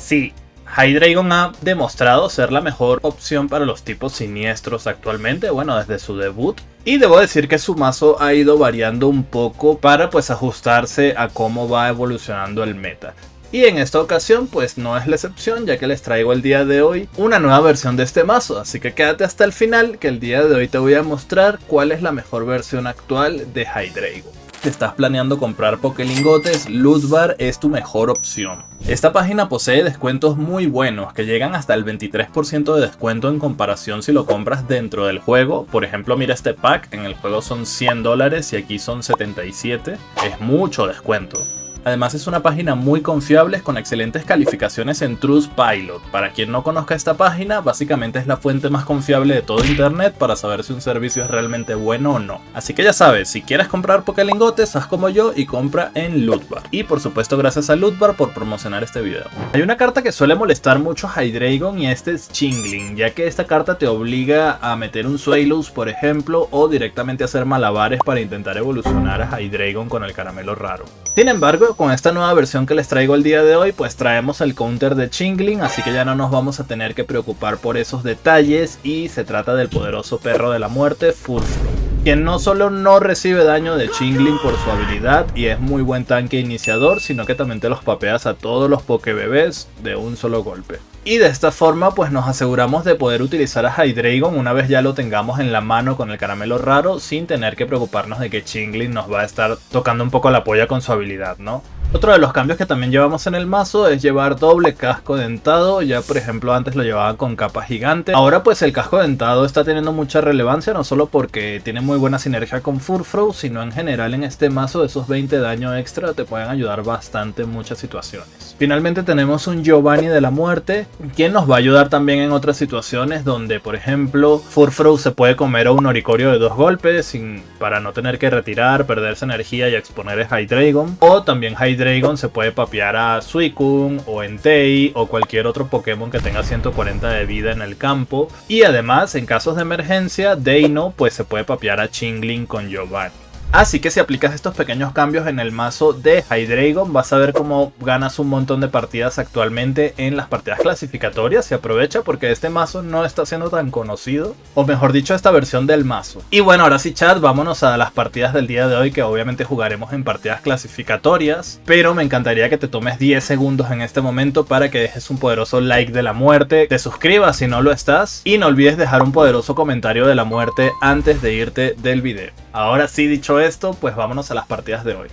Sí, Hydreigon ha demostrado ser la mejor opción para los tipos siniestros actualmente, bueno, desde su debut. Y debo decir que su mazo ha ido variando un poco para pues ajustarse a cómo va evolucionando el meta. Y en esta ocasión pues no es la excepción, ya que les traigo el día de hoy una nueva versión de este mazo. Así que quédate hasta el final, que el día de hoy te voy a mostrar cuál es la mejor versión actual de Hydreigon. Si estás planeando comprar Pokélingotes, Lootbar es tu mejor opción. Esta página posee descuentos muy buenos que llegan hasta el 23% de descuento en comparación si lo compras dentro del juego. Por ejemplo, mira este pack, en el juego son $100 y aquí son 77. Es mucho descuento. Además es una página muy confiable con excelentes calificaciones en Trustpilot. Para quien no conozca esta página, básicamente es la fuente más confiable de todo internet para saber si un servicio es realmente bueno o no. Así que ya sabes, si quieres comprar Pokélingotes, haz como yo y compra en Lootbar. Y por supuesto gracias a Lootbar por promocionar este video. Hay una carta que suele molestar mucho a Hydreigon y este es Chingling, ya que esta carta te obliga a meter un Swallows por ejemplo, o directamente hacer malabares para intentar evolucionar a Hydreigon con el caramelo raro. Sin embargo, con esta nueva versión que les traigo el día de hoy, pues traemos el counter de Chingling, así que ya no nos vamos a tener que preocupar por esos detalles y se trata del poderoso perro de la muerte, Furfrou, quien no solo no recibe daño de Chingling por su habilidad y es muy buen tanque iniciador, sino que también te los papeas a todos los Pokébebés de un solo golpe. Y de esta forma pues nos aseguramos de poder utilizar a Hydreigon una vez ya lo tengamos en la mano con el caramelo raro, sin tener que preocuparnos de que Chingling nos va a estar tocando un poco la polla con su habilidad, ¿no? Otro de los cambios que también llevamos en el mazo es llevar doble casco dentado. Ya por ejemplo antes lo llevaban con capa gigante. Ahora pues el casco dentado está teniendo mucha relevancia, no solo porque tiene muy buena sinergia con Furfrou, sino en general en este mazo esos 20 daño extra te pueden ayudar bastante en muchas situaciones. Finalmente tenemos un Giovanni de la muerte, quien nos va a ayudar también en otras situaciones donde por ejemplo Furfrou se puede comer a un Oricorio de 2 golpes para no tener que retirar, perderse energía y exponer a Hydreigon. O también Hydreigon se puede papear a Suicune o Entei o cualquier otro Pokémon que tenga 140 de vida en el campo. Y además en casos de emergencia Deino pues se puede papear a Chingling con Giovanni. Así que si aplicas estos pequeños cambios en el mazo de Hydreigon vas a ver cómo ganas un montón de partidas actualmente en las partidas clasificatorias. Y aprovecha porque este mazo no está siendo tan conocido, o mejor dicho esta versión del mazo. Y bueno, ahora sí chat, vámonos a las partidas del día de hoy, que obviamente jugaremos en partidas clasificatorias. Pero me encantaría que te tomes 10 segundos en este momento para que dejes un poderoso like de la muerte, te suscribas si no lo estás y no olvides dejar un poderoso comentario de la muerte antes de irte del video. Ahora sí, dicho esto, pues vámonos a las partidas de hoy.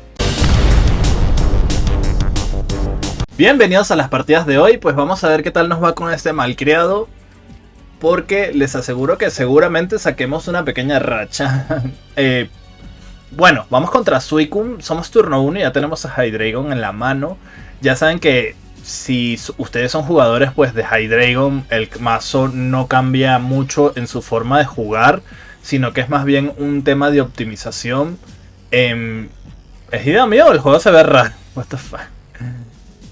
Bienvenidos a las partidas de hoy, pues vamos a ver qué tal nos va con este malcriado, porque les aseguro que seguramente saquemos una pequeña racha. Bueno, vamos contra Suicune, somos turno 1 y ya tenemos a Hydreigon en la mano. Ya saben que si ustedes son jugadores pues de Hydreigon, el mazo no cambia mucho en su forma de jugar, sino que es más bien un tema de optimización. Es idea mía, el juego se ve raro. What the fuck.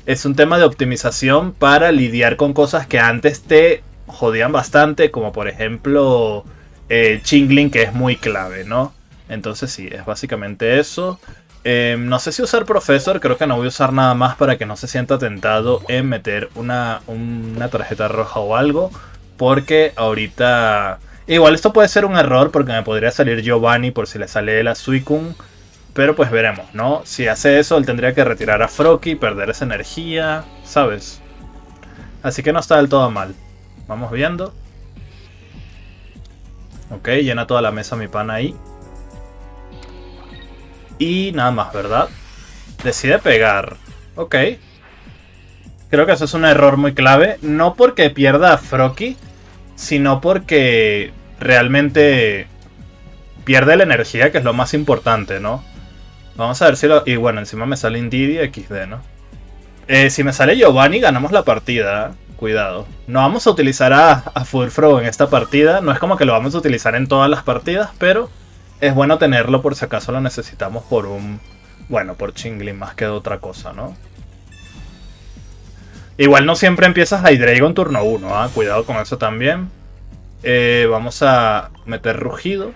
Es un tema de optimización para lidiar con cosas que antes te jodían bastante, como por ejemplo Chingling, que es muy clave, ¿no? Entonces sí, es básicamente eso. No sé si usar Professor, creo que no voy a usar nada más para que no se sienta tentado en meter una tarjeta roja o algo, porque ahorita... Igual esto puede ser un error porque me podría salir Giovanni por si le sale la Suicune. Pero pues veremos, ¿no? Si hace eso, él tendría que retirar a Froakie, perder esa energía, ¿sabes? Así que no está del todo mal. Vamos viendo. Ok, llena toda la mesa mi pana ahí. Y nada más, ¿verdad? Decide pegar. Ok. Creo que eso es un error muy clave. No porque pierda a Froakie, sino porque realmente pierde la energía, que es lo más importante, ¿no? Vamos a ver si lo... Y bueno, encima me sale Indeedee XD, ¿no? Si me sale Giovanni, ganamos la partida. Cuidado. No vamos a utilizar a Furfrou en esta partida. No es como que lo vamos a utilizar en todas las partidas, pero es bueno tenerlo por si acaso lo necesitamos por un... Bueno, por Chingling más que de otra cosa, ¿no? Igual no siempre empiezas a Hydreigon turno 1, ¿eh? Cuidado con eso también. Vamos a meter rugido.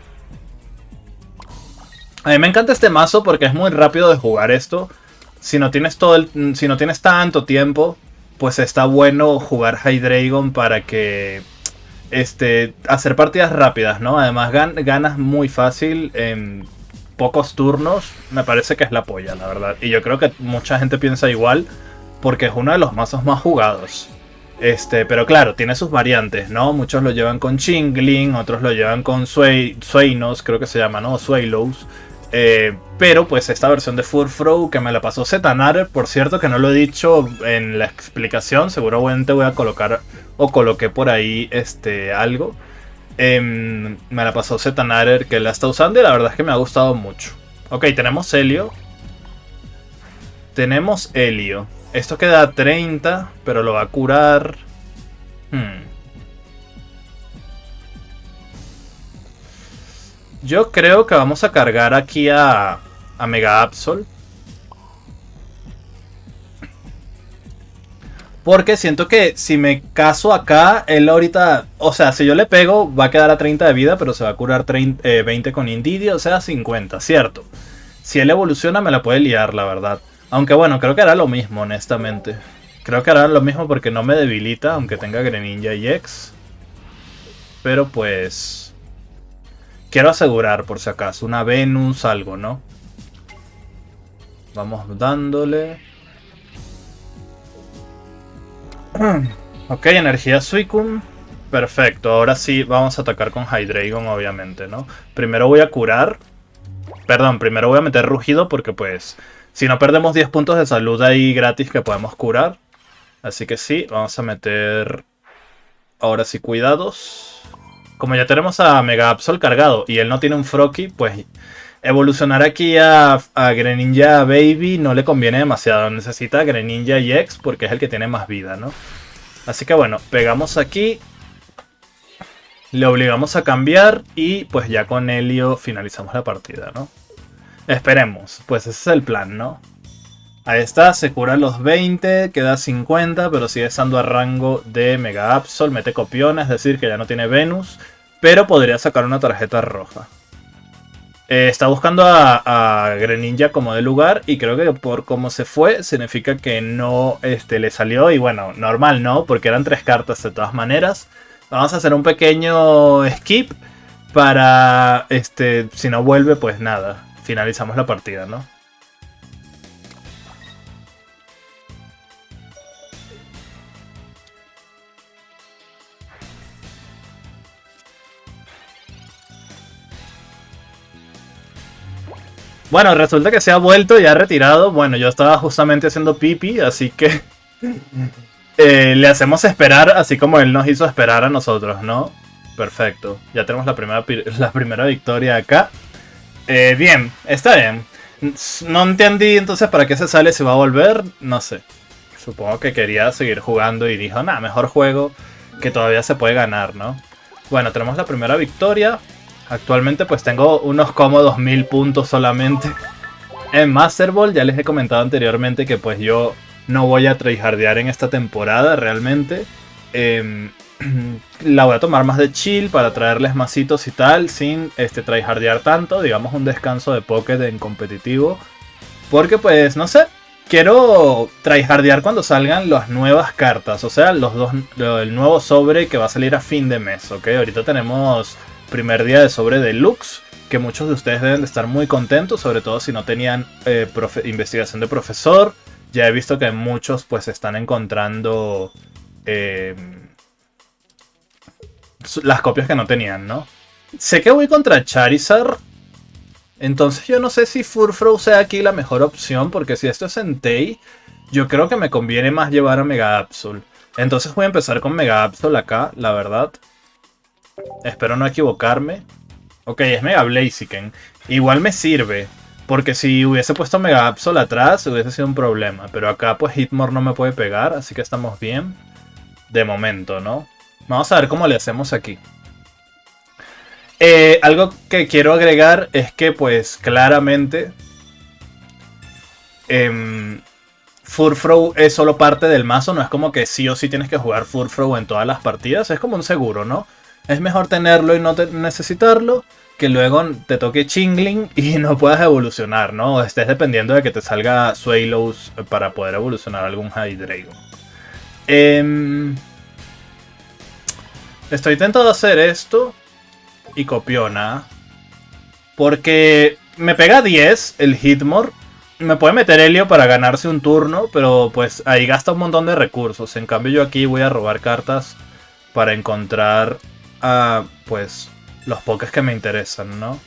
A mí me encanta este mazo porque es muy rápido de jugar esto. Si no tienes tanto tiempo, pues está bueno jugar Hydreigon para que hacer partidas rápidas, ¿no? Además ganas muy fácil en pocos turnos. Me parece que es la polla, la verdad. Y yo creo que mucha gente piensa igual porque es uno de los mazos más jugados. Pero claro, tiene sus variantes, ¿no? Muchos lo llevan con Chingling, otros lo llevan con Sueinos, creo que se llama, ¿no? Swaylows. Pero pues esta versión de Furfrou que me la pasó Zetanar, por cierto que no lo he dicho en la explicación, seguramente voy a colocar o coloqué por ahí algo. Me la pasó Zetanar que la está usando y la verdad es que me ha gustado mucho. Ok, tenemos Helio. Tenemos Helio. Esto queda 30, pero lo va a curar. Yo creo que vamos a cargar aquí a Mega Absol. Porque siento que si me caso acá, él ahorita... O sea, si yo le pego, va a quedar a 30 de vida, pero se va a curar 20 con Indeedee, o sea, 50, ¿cierto? Si él evoluciona, me la puede liar, la verdad. Aunque bueno, creo que hará lo mismo, honestamente. Creo que hará lo mismo porque no me debilita, aunque tenga Greninja y X. Pero pues... quiero asegurar, por si acaso, una Venus, algo, ¿no? Vamos dándole. Ok, energía Suicune. Perfecto, ahora sí vamos a atacar con Hydreigon, obviamente, ¿no? Primero voy a curar. Perdón, primero voy a meter rugido porque pues... si no perdemos 10 puntos de salud ahí gratis que podemos curar. Así que sí, vamos a meter... ahora sí cuidados. Como ya tenemos a Mega Absol cargado y él no tiene un Froakie, pues... evolucionar aquí a Greninja Baby no le conviene demasiado. Necesita Greninja EX porque es el que tiene más vida, ¿no? Así que bueno, pegamos aquí. Le obligamos a cambiar y pues ya con Helio finalizamos la partida, ¿no? Esperemos, pues ese es el plan, ¿no? Ahí está, se cura los 20, queda 50, pero sigue estando a rango de Mega Absol. Mete copiona, es decir, que ya no tiene Venus, pero podría sacar una tarjeta roja. Está buscando a Greninja como de lugar y creo que por cómo se fue significa que no le salió. Y bueno, normal no, porque eran 3 cartas de todas maneras. Vamos a hacer un pequeño skip para, si no vuelve pues nada, finalizamos la partida, ¿no? Bueno, resulta que se ha vuelto y ha retirado. Bueno, yo estaba justamente haciendo pipi, así que le hacemos esperar, así como él nos hizo esperar a nosotros, ¿no? Perfecto, ya tenemos la primera victoria acá. Bien, está bien. No entendí entonces para qué se sale si va a volver, no sé. Supongo que quería seguir jugando y dijo, nah, mejor juego que todavía se puede ganar, ¿no? Bueno, tenemos la primera victoria. Actualmente pues tengo unos cómodos 1000 puntos solamente en Master Ball. Ya les he comentado anteriormente que pues yo no voy a tryhardear en esta temporada realmente. La voy a tomar más de chill para traerles masitos y tal, sin tryhardear tanto. Digamos un descanso de Pocket en competitivo. Porque pues no sé, quiero tryhardear cuando salgan las nuevas cartas. O sea, el nuevo sobre que va a salir a fin de mes, ¿ok? Ahorita tenemos... primer día de sobre Deluxe, que muchos de ustedes deben de estar muy contentos, sobre todo si no tenían investigación de profesor. Ya he visto que muchos pues están encontrando las copias que no tenían, ¿no? Sé que voy contra Charizard, entonces yo no sé si Furfrou sea aquí la mejor opción, porque si esto es Entei, yo creo que me conviene más llevar a Mega Absol. Entonces voy a empezar con Mega Absol acá, la verdad. Espero no equivocarme. Ok, es Mega Blaziken. Igual me sirve, porque si hubiese puesto Mega Absol atrás hubiese sido un problema. Pero acá pues Hitmore no me puede pegar, así que estamos bien. De momento, ¿no? Vamos a ver cómo le hacemos aquí. Algo que quiero agregar es que pues claramente Furfrou es solo parte del mazo. No es como que sí o sí tienes que jugar Furfrou en todas las partidas. Es como un seguro, ¿no? Es mejor tenerlo y no necesitarlo que luego te toque Chingling y no puedas evolucionar, ¿no? O estés dependiendo de que te salga Swaylows para poder evolucionar algún Hydreigon. Em, Estoy tentado a hacer esto y Copiona. Porque me pega 10 el Hitmore. Me puede meter Helio para ganarse un turno, pero pues ahí gasta un montón de recursos. En cambio yo aquí voy a robar cartas para encontrar pues los pokés que me interesan, ¿no?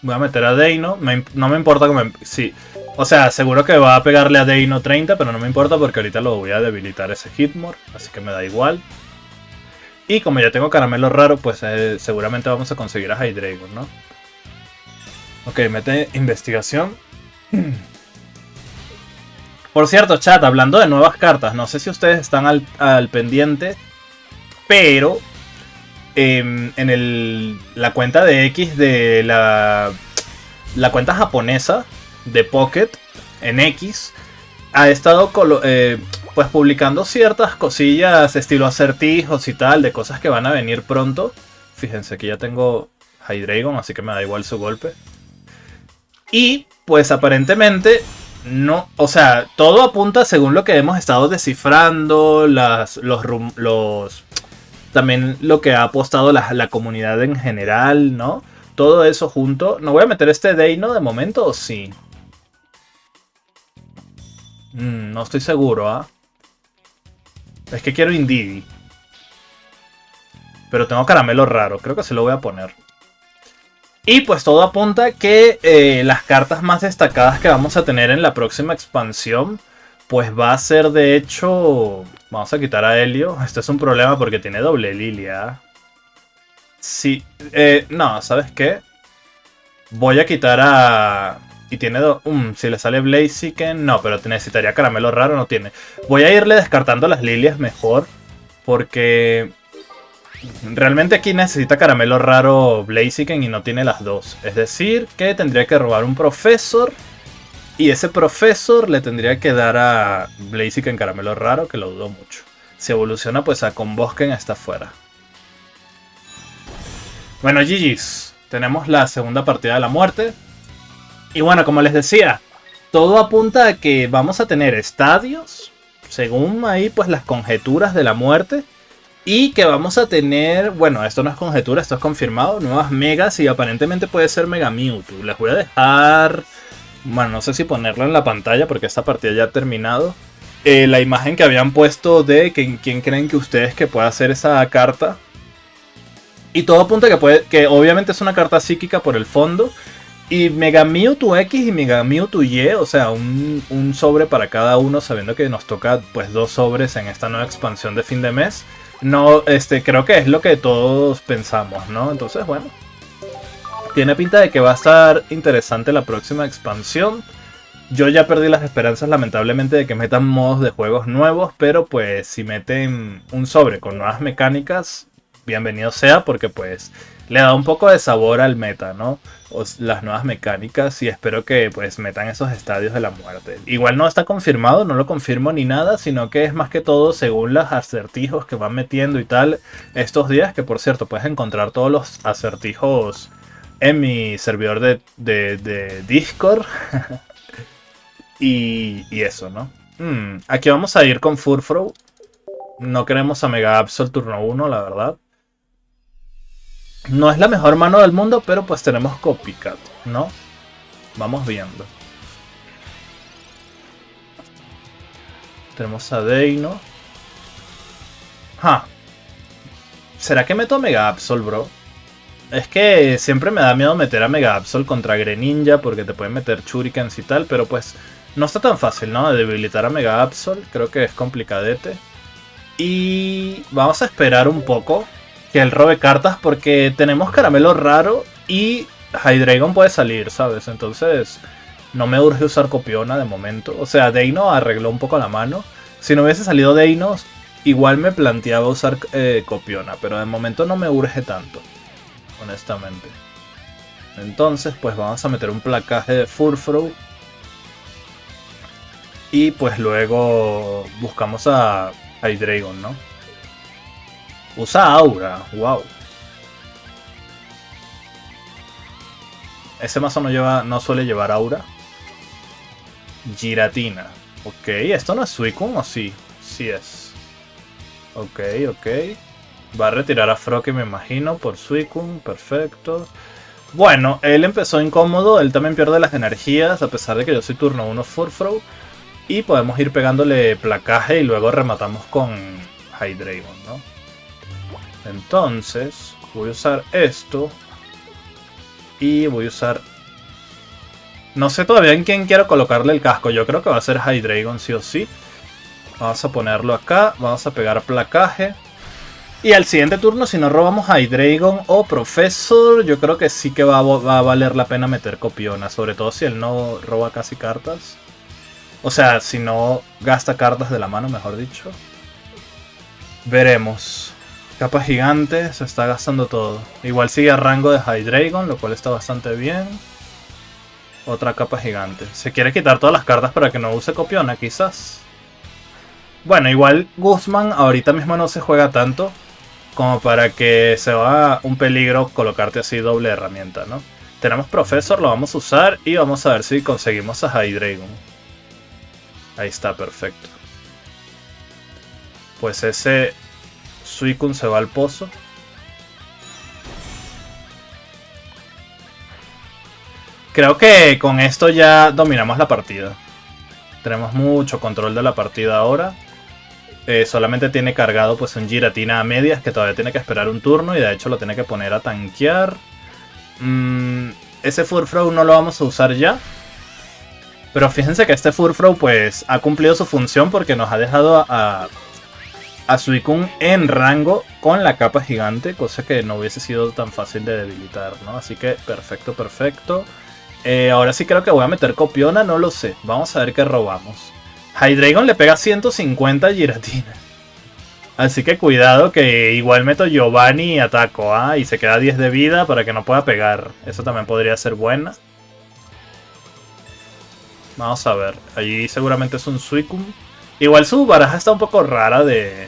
Voy a meter a Deino. No me importa que me... Sí. O sea, seguro que va a pegarle a Deino 30, pero no me importa porque ahorita lo voy a debilitar ese Hitmore. Así que me da igual. Y como ya tengo caramelo raro, pues seguramente vamos a conseguir a Hydreigon, ¿no? Ok, mete investigación. Por cierto, chat, hablando de nuevas cartas, no sé si ustedes están al pendiente, pero en la cuenta de X de la cuenta japonesa de Pocket en X ha estado pues publicando ciertas cosillas estilo acertijos y tal, de cosas que van a venir pronto. Fíjense que ya tengo Hydreigon, así que me da igual su golpe. Y pues aparentemente no, o sea, todo apunta según lo que hemos estado descifrando, también lo que ha apostado la comunidad en general, ¿no? Todo eso junto. ¿No voy a meter este Deino de momento o sí? No estoy seguro, ¿ah? Es que quiero Indeedee. Pero tengo caramelo raro, creo que se lo voy a poner. Y pues todo apunta que las cartas más destacadas que vamos a tener en la próxima expansión, pues va a ser de hecho... Vamos a quitar a Helio. Este es un problema porque tiene doble Lilia. Sí, no, ¿sabes qué? Voy a quitar a... Y tiene si le sale Blaziken, no, pero necesitaría caramelo raro, no tiene. Voy a irle descartando las lilias mejor, porque realmente aquí necesita caramelo raro Blaziken y no tiene las dos. Es decir, que tendría que robar un profesor y ese profesor le tendría que dar a Blaziken caramelo raro, que lo dudo mucho. Si evoluciona, pues a Conbosken está fuera. Bueno, GG's. Tenemos la segunda partida de la muerte. Y bueno, como les decía, todo apunta a que vamos a tener estadios, según ahí pues las conjeturas de la muerte. Y que vamos a tener, bueno, esto no es conjetura, esto es confirmado, nuevas megas y aparentemente puede ser Mega Mewtwo. Les voy a dejar, bueno, no sé si ponerlo en la pantalla porque esta partida ya ha terminado. La imagen que habían puesto de quién creen que ustedes que pueda hacer esa carta. Y todo apunta que obviamente es una carta psíquica por el fondo. Y Mega Mewtwo X y Mega Mewtwo Y, o sea, un sobre para cada uno, sabiendo que nos toca pues 2 sobres en esta nueva expansión de fin de mes. No, creo que es lo que todos pensamos, ¿no? Entonces, bueno. Tiene pinta de que va a estar interesante la próxima expansión. Yo ya perdí las esperanzas, lamentablemente, de que metan modos de juegos nuevos, pero pues si meten un sobre con nuevas mecánicas, bienvenido sea, porque pues le da un poco de sabor al meta, ¿no? Las nuevas mecánicas, y espero que pues metan esos estadios de la muerte. Igual no está confirmado, no lo confirmo ni nada, sino que es más que todo según los acertijos que van metiendo y tal estos días, que por cierto puedes encontrar todos los acertijos en mi servidor de Discord. y eso, ¿no? Aquí vamos a ir con Furfrou. No queremos a Mega Absol turno 1, la verdad. No es la mejor mano del mundo, pero pues tenemos Copycat, ¿no? Vamos viendo. Tenemos a Deino. ¿Será que meto a Mega Absol, bro? Es que siempre me da miedo meter a Mega Absol contra Greninja porque te pueden meter Shurikens y tal, pero pues no está tan fácil, ¿no? De debilitar a Mega Absol, creo que es complicadete. Y vamos a esperar un poco que él robe cartas porque tenemos caramelo raro y Hydreigon puede salir, ¿sabes? Entonces no me urge usar Copiona de momento. O sea, Deino arregló un poco la mano. Si no hubiese salido Deino, igual me planteaba usar Copiona, pero de momento no me urge tanto, honestamente. Entonces pues vamos a meter un placaje de Furfrou. Y pues luego buscamos a Hydreigon, ¿no? Usa Aura, wow. Ese mazo no suele llevar Aura. Giratina. Ok, ¿esto no es Suicune o sí? Sí es. Ok, ok. Va a retirar a Froakie, me imagino, por Suicune. Perfecto. Bueno, él empezó incómodo. Él también pierde las energías, a pesar de que yo soy turno 1 Furfrou. Y podemos ir pegándole placaje y luego rematamos con Hydreigon, ¿no? Entonces, voy a usar esto. Y voy a usar... No sé todavía en quién quiero colocarle el casco. Yo creo que va a ser Hydreigon sí o sí. Vamos a ponerlo acá. Vamos a pegar placaje. Y al siguiente turno, si no robamos Hydreigon o Professor, yo creo que sí que va a valer la pena meter Copiona. Sobre todo si él no roba casi cartas. O sea, si no gasta cartas de la mano, mejor dicho. Veremos. Capa gigante, se está gastando todo. Igual sigue a rango de Hydreigon, lo cual está bastante bien. Otra capa gigante. Se quiere quitar todas las cartas para que no use Copiona, quizás. Bueno, igual Guzmán ahorita mismo no se juega tanto como para que se va un peligro colocarte así doble herramienta, ¿no? Tenemos Professor, lo vamos a usar y vamos a ver si conseguimos a Hydreigon. Ahí está, perfecto. Pues ese Suicune se va al pozo. Creo que con esto ya dominamos la partida. Tenemos mucho control de la partida ahora. Solamente tiene cargado pues un Giratina a medias que todavía tiene que esperar un turno y de hecho lo tiene que poner a tanquear. Ese Furfrou no lo vamos a usar ya. Pero fíjense que este Furfrou pues ha cumplido su función porque nos ha dejado a Suicune en rango con la capa gigante, cosa que no hubiese sido tan fácil de debilitar, ¿no? Así que perfecto, perfecto. Ahora sí creo que voy a meter Copiona, no lo sé. Vamos a ver qué robamos. Hydreigon le pega 150 a Giratina. Así que cuidado que igual meto Giovanni y ataco, ¿ah? Y se queda 10 de vida para que no pueda pegar. Eso también podría ser buena. Vamos a ver. Allí seguramente es un Suicune. Igual su baraja está un poco rara de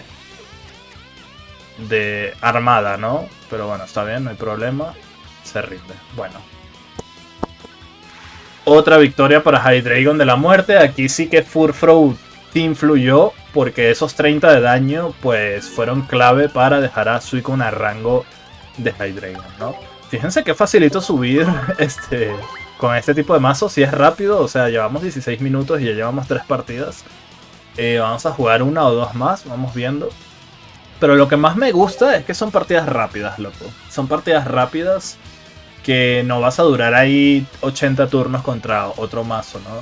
armada, ¿no? Pero bueno, está bien, no hay problema. Se rinde. Bueno. Otra victoria para Hydreigon de la muerte. Aquí sí que Furfrou influyó porque esos 30 de daño pues fueron clave para dejar a Suicune a rango de Hydreigon, ¿no? Fíjense que facilito subir con este tipo de mazo. Si es rápido, o sea, llevamos 16 minutos y ya llevamos 3 partidas. Vamos a jugar una o dos más, vamos viendo. Pero lo que más me gusta es que son partidas rápidas, loco. Son partidas rápidas que no vas a durar ahí 80 turnos contra otro mazo, ¿no?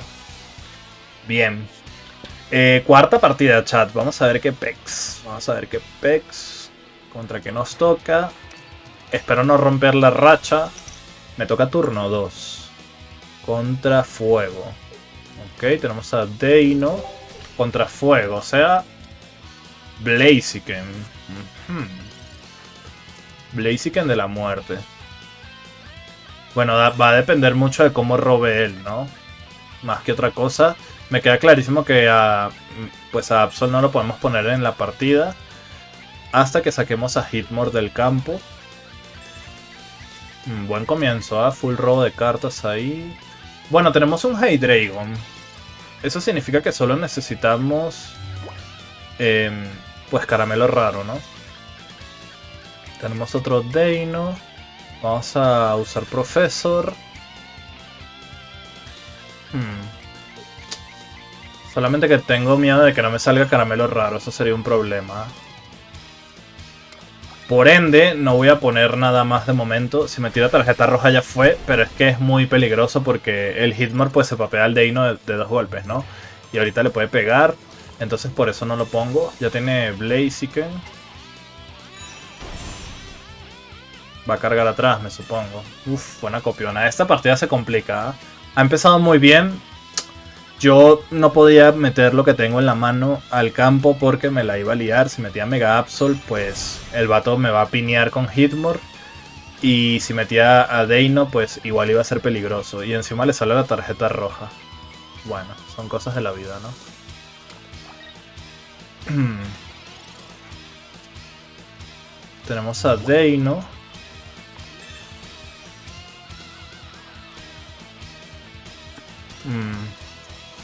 Bien. Cuarta partida, chat. Vamos a ver qué pex. Vamos a ver qué pex. Contra qué nos toca. Espero no romper la racha. Me toca turno 2. Contra fuego. Ok, tenemos a Deino. Contra fuego, o sea... Blaziken. Blaziken de la muerte. Bueno, va a depender mucho de cómo robe él, ¿no? Más que otra cosa. Me queda clarísimo que pues a Absol no lo podemos poner en la partida hasta que saquemos a Hitmore del campo. Buen comienzo, ¿ah? Full robo de cartas ahí. Bueno, tenemos un Hydreigon. Eso significa que solo necesitamos pues caramelo raro, ¿no? Tenemos otro Deino. Vamos a usar Professor. Solamente que tengo miedo de que no me salga caramelo raro. Eso sería un problema. Por ende, no voy a poner nada más de momento. Si me tira tarjeta roja ya fue, pero es que es muy peligroso porque el Hitmore pues se papea al Deino de 2 golpes, ¿no? Y ahorita le puede pegar. Entonces por eso no lo pongo. Ya tiene Blaziken. Va a cargar atrás, me supongo. Uf, buena copiona. Esta partida se complica, ¿eh? Ha empezado muy bien. Yo no podía meter lo que tengo en la mano al campo porque me la iba a liar. Si metía Mega Absol, pues el vato me va a pinear con Hitmore. Y si metía a Deino, pues igual iba a ser peligroso. Y encima le sale la tarjeta roja. Bueno, son cosas de la vida, ¿no? Tenemos a Deino.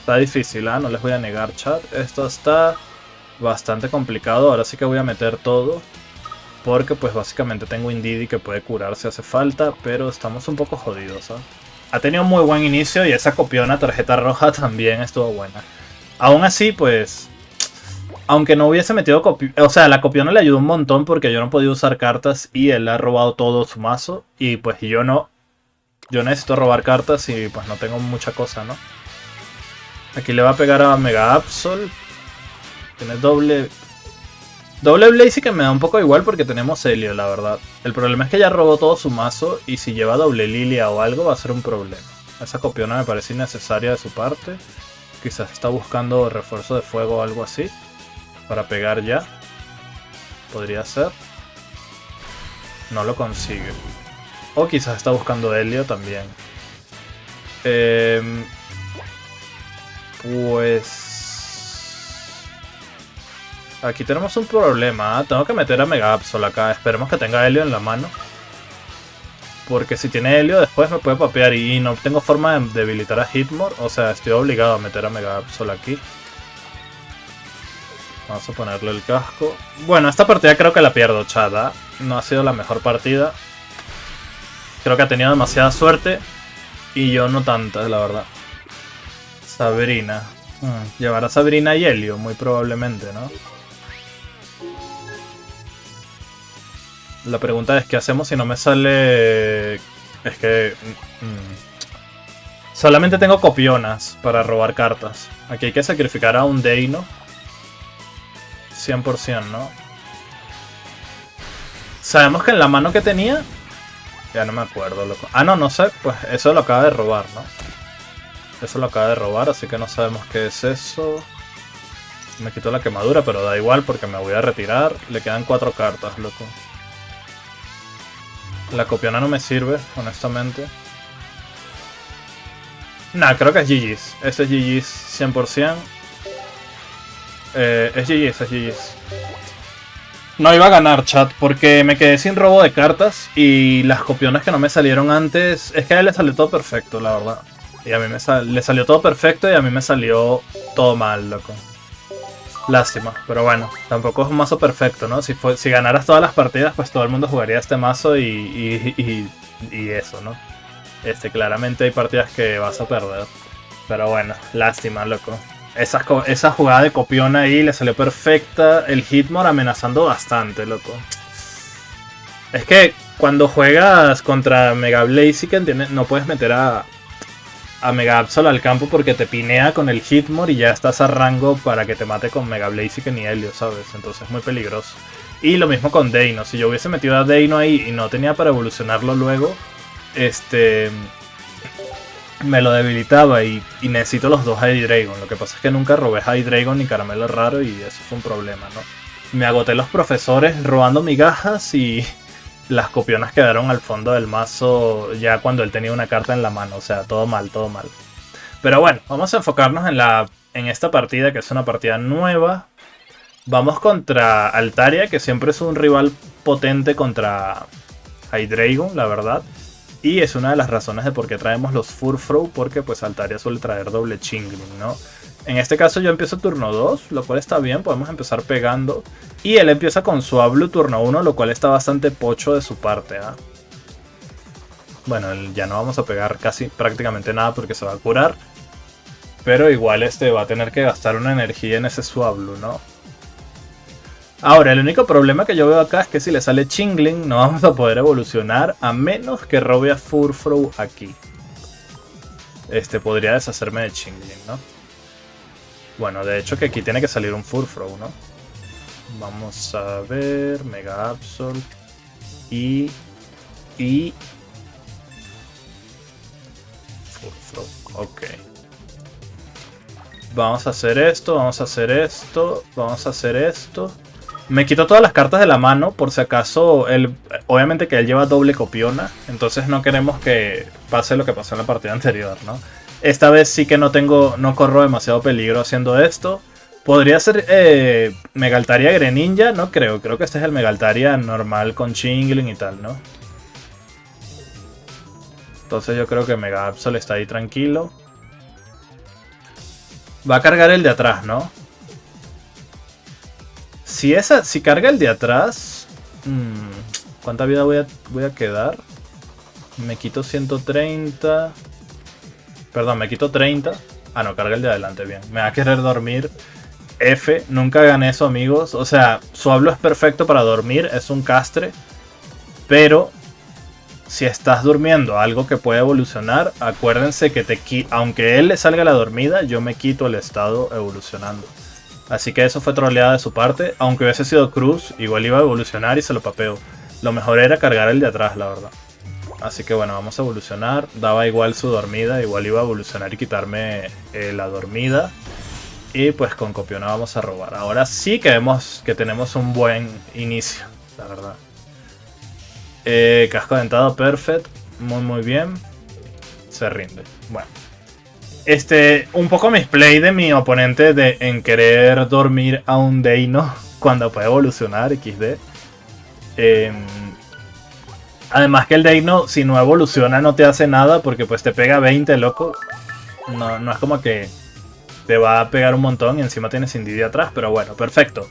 Está difícil, ¿eh? No les voy a negar, chat. Esto está bastante complicado. Ahora sí que voy a meter todo. Porque pues básicamente tengo Indeedee que puede curar si hace falta. Pero estamos un poco jodidos, ¿sabes? Ha tenido un muy buen inicio y esa copiona tarjeta roja también estuvo buena. Aún así, pues... Aunque no hubiese metido copiona... O sea, la copiona le ayudó un montón porque yo no podía usar cartas y él ha robado todo su mazo. Y pues yo no... Yo necesito robar cartas y pues no tengo mucha cosa, ¿no? Aquí le va a pegar a Mega Absol. Tiene doble... Doble Blaze que me da un poco igual porque tenemos Helio, la verdad. El problema es que ya robó todo su mazo y si lleva doble Lilia o algo va a ser un problema. Esa copiona me parece innecesaria de su parte. Quizás está buscando refuerzo de fuego o algo así. Para pegar ya. Podría ser. No lo consigue. O quizás está buscando Helio también. Pues... Aquí tenemos un problema, ¿eh? Tengo que meter a Mega Absol acá. Esperemos que tenga Helio en la mano. Porque si tiene Helio después me puede papear y no tengo forma de debilitar a Hitmore. O sea, estoy obligado a meter a Mega Absol aquí. Vamos a ponerle el casco. Bueno, esta partida creo que la pierdo, chat, ¿eh? No ha sido la mejor partida. Creo que ha tenido demasiada suerte. Y yo no tanta, la verdad. Sabrina. Llevará a Sabrina y Helio, muy probablemente, ¿no? La pregunta es, ¿qué hacemos si no me sale...? Es que... Solamente tengo copionas para robar cartas. Aquí hay que sacrificar a un Deino. 100%, ¿no? Sabemos que en la mano que tenía... Ya no me acuerdo, loco. Ah, no, no sé. Pues eso lo acaba de robar, ¿no? Eso lo acaba de robar, así que no sabemos qué es eso. Me quito la quemadura, pero da igual porque me voy a retirar. Le quedan 4 cartas, loco. La copiona no me sirve, honestamente. Nah, creo que es GG's. Ese es GG's 100%. Es GG's, es GG's. No iba a ganar, chat, porque me quedé sin robo de cartas. Y las copionas que no me salieron antes... Es que a él le salió todo perfecto, la verdad. Y a mí le salió todo perfecto y a mí me salió todo mal, loco. Lástima, pero bueno, tampoco es un mazo perfecto, ¿no? Si ganaras todas las partidas, pues todo el mundo jugaría este mazo y eso, ¿no? Claramente hay partidas que vas a perder. Pero bueno, lástima, loco. Esa jugada de copión ahí le salió perfecta. El Hitmore amenazando bastante, loco. Es que cuando juegas contra Mega Blaziken no puedes meter a Mega Absol al campo porque te pinea con el Hitmore y ya estás a rango para que te mate con Mega Blaziken y Helio, ¿sabes? Entonces es muy peligroso. Y lo mismo con Deino. Si yo hubiese metido a Deino ahí y no tenía para evolucionarlo luego, me lo debilitaba y necesito los dos Hydreigon. Lo que pasa es que nunca robé Hydreigon ni Caramelo Raro y eso fue un problema, ¿no? Me agoté los profesores robando migajas y... Las copionas quedaron al fondo del mazo ya cuando él tenía una carta en la mano. O sea, todo mal, todo mal. Pero bueno, vamos a enfocarnos en esta partida, que es una partida nueva. Vamos contra Altaria, que siempre es un rival potente contra Hydreigon, la verdad. Y es una de las razones de por qué traemos los Furfrou, porque pues Altaria suele traer doble Chingling, ¿no? En este caso yo empiezo turno 2, lo cual está bien, podemos empezar pegando. Y él empieza con Swablu turno 1, lo cual está bastante pocho de su parte, ¿eh? Bueno, ya no vamos a pegar casi prácticamente nada porque se va a curar. Pero igual va a tener que gastar una energía en ese Swablu, ¿no? Ahora, el único problema que yo veo acá es que si le sale Chingling no vamos a poder evolucionar a menos que robe a Furfrou aquí. Podría deshacerme de Chingling, ¿no? Bueno, de hecho que aquí tiene que salir un Furfrou, ¿no? Vamos a ver... Mega Absol... Y... Furfrou, ok. Vamos a hacer esto, vamos a hacer esto, vamos a hacer esto. Me quito todas las cartas de la mano, por si acaso obviamente que él lleva doble copiona, entonces no queremos que pase lo que pasó en la partida anterior, ¿no? Esta vez sí que no corro demasiado peligro haciendo esto. Podría ser Mega Altaria Greninja, no creo. Creo que este es el Mega Altaria normal con Chingling y tal, ¿no? Entonces yo creo que Mega Absol está ahí tranquilo. Va a cargar el de atrás, ¿no? si carga el de atrás... ¿Cuánta vida voy a quedar? Me quito 130... Perdón, me quito 30. Ah, no, carga el de adelante, bien. Me va a querer dormir. F, nunca gané eso, amigos. O sea, Suablo es perfecto para dormir, es un castre. Pero si estás durmiendo algo que puede evolucionar, acuérdense que aunque él le salga la dormida, yo me quito el estado evolucionando. Así que eso fue troleada de su parte. Aunque hubiese sido Cruz, igual iba a evolucionar y se lo papeo. Lo mejor era cargar el de atrás, la verdad. Así que bueno, vamos a evolucionar. Daba igual su dormida, igual iba a evolucionar y quitarme la dormida. Y pues con Copiona vamos a robar. Ahora sí que vemos que tenemos un buen inicio, la verdad. Casco dentado, perfect. Muy bien. Se rinde. Bueno. Un poco misplay de mi oponente en querer dormir a un Deino cuando puede evolucionar, XD. Además que el Deino, si no evoluciona, no te hace nada porque pues te pega 20, loco. No es como que te va a pegar un montón y encima tienes Indeedee atrás, pero bueno, perfecto.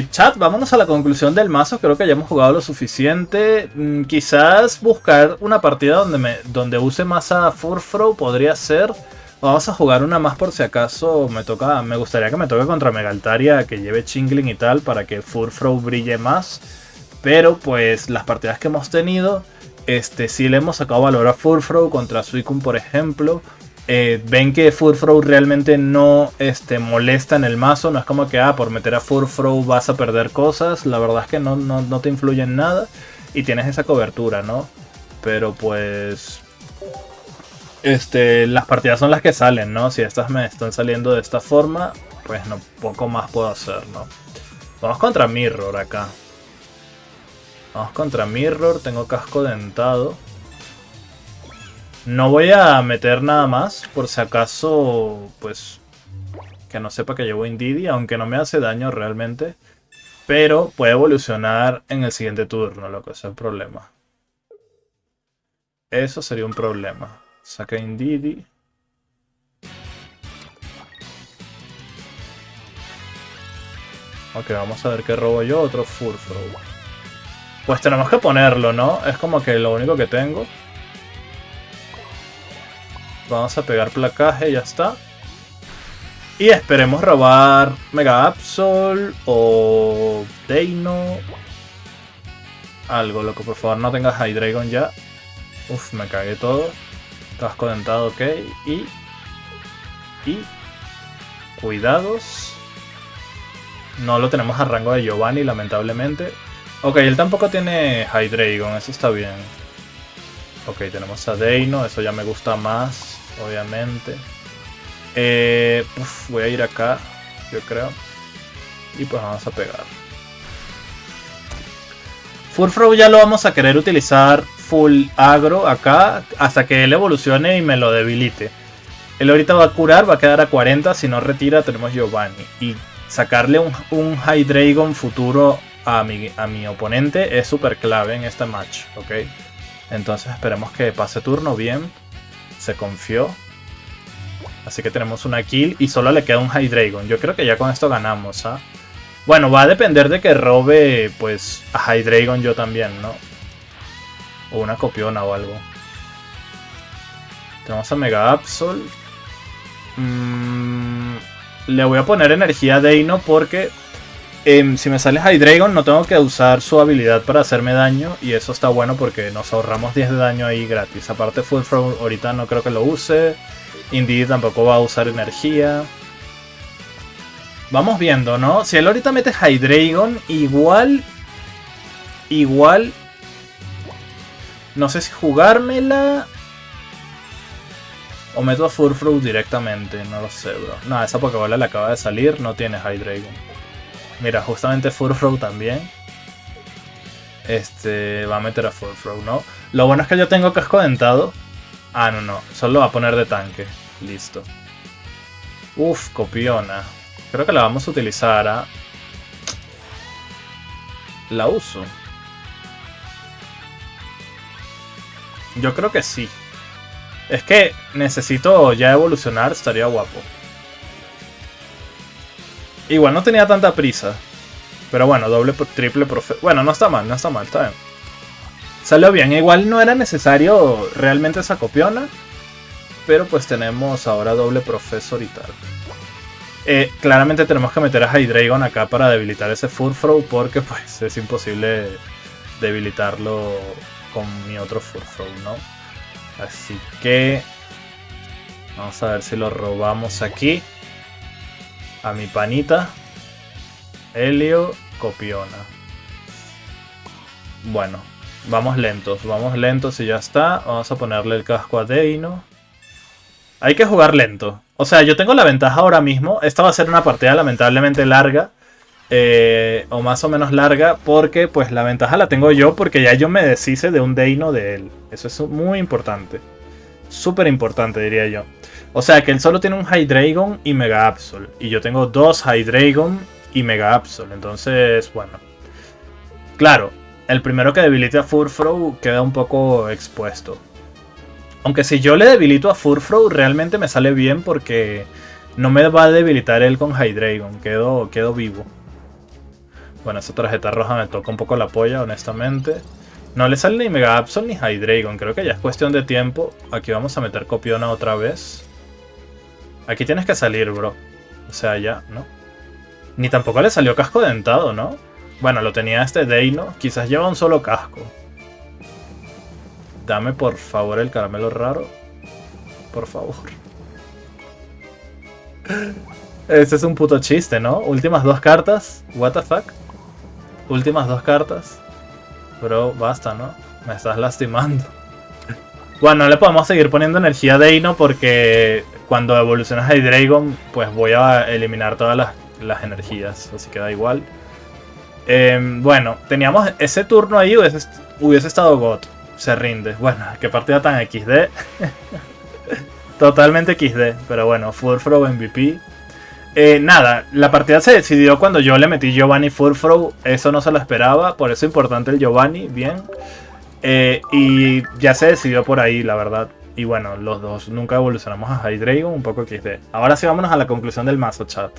Chat, vámonos a la conclusión del mazo. Creo que ya hemos jugado lo suficiente. Quizás buscar una partida donde use más a Furfrou podría ser. Vamos a jugar una más por si acaso me gustaría que me toque contra Megaltaria, que lleve Chingling y tal, para que Furfrou brille más. Pero pues las partidas que hemos tenido, sí le hemos sacado valor a Furfrou contra Suicune, por ejemplo. Ven que Furfrou realmente no molesta en el mazo. No es como que por meter a Furfrou vas a perder cosas. La verdad es que no te influye en nada. Y tienes esa cobertura, ¿no? Pero pues... las partidas son las que salen, ¿no? Si estas me están saliendo de esta forma, pues no, poco más puedo hacer, ¿no? Vamos contra Mirror acá. Vamos contra Mirror, tengo casco dentado. No voy a meter nada más, por si acaso, pues, que no sepa que llevo Indeedee, aunque no me hace daño realmente. Pero puede evolucionar en el siguiente turno, lo que es el problema. Eso sería un problema. Saca Indeedee. Ok, vamos a ver qué robo yo. Otro Furfrou. Pues tenemos que ponerlo, ¿no? Es como que lo único que tengo. Vamos a pegar placaje y ya está. Y esperemos robar Mega Absol o Deino. Algo, loco. Por favor, no tengas Hydreigon ya. Uf, me cagué todo. Casco dentado, ok. Y... Cuidados. No lo tenemos a rango de Giovanni, lamentablemente. Ok, él tampoco tiene Hydreigon, eso está bien. Ok, tenemos a Deino, eso ya me gusta más, obviamente. Voy a ir acá, yo creo. Y pues vamos a pegar. Furfrou ya lo vamos a querer utilizar full agro acá hasta que él evolucione y me lo debilite. Él ahorita va a curar, va a quedar a 40, si no retira tenemos Giovanni. Y sacarle un Hydreigon futuro a mi oponente es súper clave en este match, ¿ok? Entonces esperemos que pase turno bien. Se confió. Así que tenemos una kill y solo le queda un Hydreigon. Yo creo que ya con esto ganamos, ¿ah? Bueno, va a depender de que robe pues a Hydreigon yo también, ¿no? O una Copiona o algo. Tenemos a Mega Absol. Le voy a poner energía a Deino porque si me sale Hydreigon no tengo que usar su habilidad para hacerme daño. Y eso está bueno porque nos ahorramos 10 de daño ahí gratis. Aparte Furfrou ahorita no creo que lo use. Indeedee tampoco va a usar energía. Vamos viendo, ¿no? Si él ahorita mete Hydreigon, igual... No sé si jugármela... O meto a Furfrou directamente, no lo sé, bro. No, esa Pokébola le acaba de salir, no tiene Hydreigon. Mira, justamente Furfrou también. Va a meter a Furfrou, ¿no? Lo bueno es que yo tengo casco dentado. Ah, no. Solo va a poner de tanque. Listo. Uf, Copiona. Creo que la vamos a utilizar, ¿ah? La uso. Yo creo que sí. Es que necesito ya evolucionar, estaría guapo. Igual no tenía tanta prisa. Pero bueno, triple profesor. Bueno, no está mal, está bien. Salió bien, igual no era necesario realmente esa copiona. Pero pues tenemos ahora doble profesor y tal. Claramente tenemos que meter a Hydreigon acá para debilitar ese Furfrou, porque pues es imposible debilitarlo con mi otro Furfrou, ¿no? Así que vamos a ver si lo robamos aquí. A mi panita Helio Copiona. Bueno, vamos lentos y ya está. Vamos a ponerle el casco a Deino. Hay que jugar lento. O sea, yo tengo la ventaja ahora mismo. Esta va a ser una partida lamentablemente larga. O más o menos larga. Porque pues la ventaja la tengo yo. Porque ya yo me deshice de un Deino de él. Eso es muy importante. Súper importante, diría yo. O sea, que él solo tiene un Hydreigon y Mega Absol. Y yo tengo dos Hydreigon y Mega Absol. Entonces, bueno. Claro, el primero que debilite a Furfrou queda un poco expuesto. Aunque si yo le debilito a Furfrou, realmente me sale bien porque no me va a debilitar él con Hydreigon. Quedo vivo. Bueno, esa tarjeta roja me toca un poco la polla, honestamente. No le sale ni Mega Absol ni Hydreigon. Creo que ya es cuestión de tiempo. Aquí vamos a meter Copiona otra vez. Aquí tienes que salir, bro. O sea, ya, ¿no? Ni tampoco le salió casco dentado, ¿no? Bueno, lo tenía este Deino. Quizás lleva un solo casco. Dame por favor el caramelo raro. Por favor. Este es un puto chiste, ¿no? Últimas dos cartas. What the fuck. Últimas dos cartas. Bro, basta, ¿no? Me estás lastimando. Bueno, no le podemos seguir poniendo energía a Deino porque cuando evolucionas a Hydreigon, pues voy a eliminar todas las energías. Así que da igual. Bueno, teníamos ese turno ahí, hubiese estado God. Se rinde. Bueno, qué partida tan XD. Totalmente XD. Pero bueno, Furfrou MVP. Nada, la partida se decidió cuando yo le metí Giovanni Furfrou. Eso no se lo esperaba. Por eso es importante el Giovanni. Bien. Y ya se decidió por ahí, la verdad. Y bueno, los dos nunca evolucionamos a Hydreigon. Un poco XD. Ahora sí vámonos a la conclusión del mazo, chat.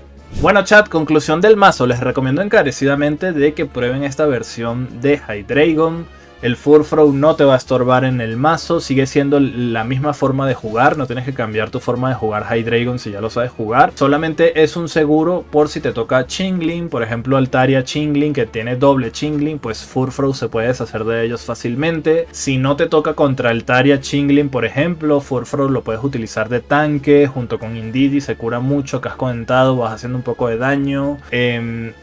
Bueno, chat, conclusión del mazo. Les recomiendo encarecidamente de que prueben esta versión de Hydreigon. El Furfrou no te va a estorbar en el mazo, sigue siendo la misma forma de jugar, no tienes que cambiar tu forma de jugar Hydreigon si ya lo sabes jugar. Solamente es un seguro por si te toca Chingling, por ejemplo Altaria Chingling que tiene doble Chingling, pues Furfrou se puede deshacer de ellos fácilmente. Si no te toca contra Altaria Chingling, por ejemplo, Furfrou lo puedes utilizar de tanque, junto con Indeedee, se cura mucho, casco dentado, vas haciendo un poco de daño.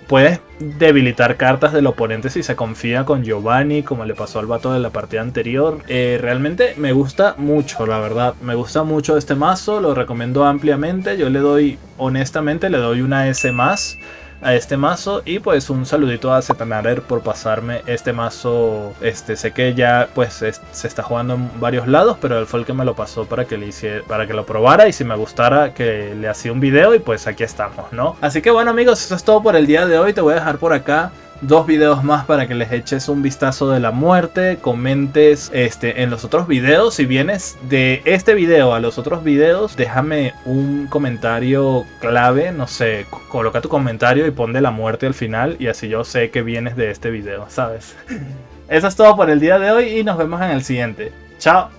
Puedes debilitar cartas del oponente si se confía con Giovanni, como le pasó al vato de la partida anterior. Realmente me gusta mucho, la verdad. Me gusta mucho este mazo, lo recomiendo ampliamente. Yo le doy, honestamente, le doy una S más a este mazo. Y pues un saludito a Zetanarer por pasarme este mazo. Sé que ya pues se está jugando en varios lados, pero él fue el que me lo pasó para que lo probara. Y si me gustara que le hacía un video, y pues aquí estamos, ¿no? Así que bueno, amigos, eso es todo por el día de hoy. Te voy a dejar por acá dos videos más para que les eches un vistazo de la muerte, comentes en los otros videos. Si vienes de este video a los otros videos, déjame un comentario clave, no sé, coloca tu comentario y pon de la muerte al final, y así yo sé que vienes de este video, ¿sabes? Eso es todo por el día de hoy y nos vemos en el siguiente. Chao.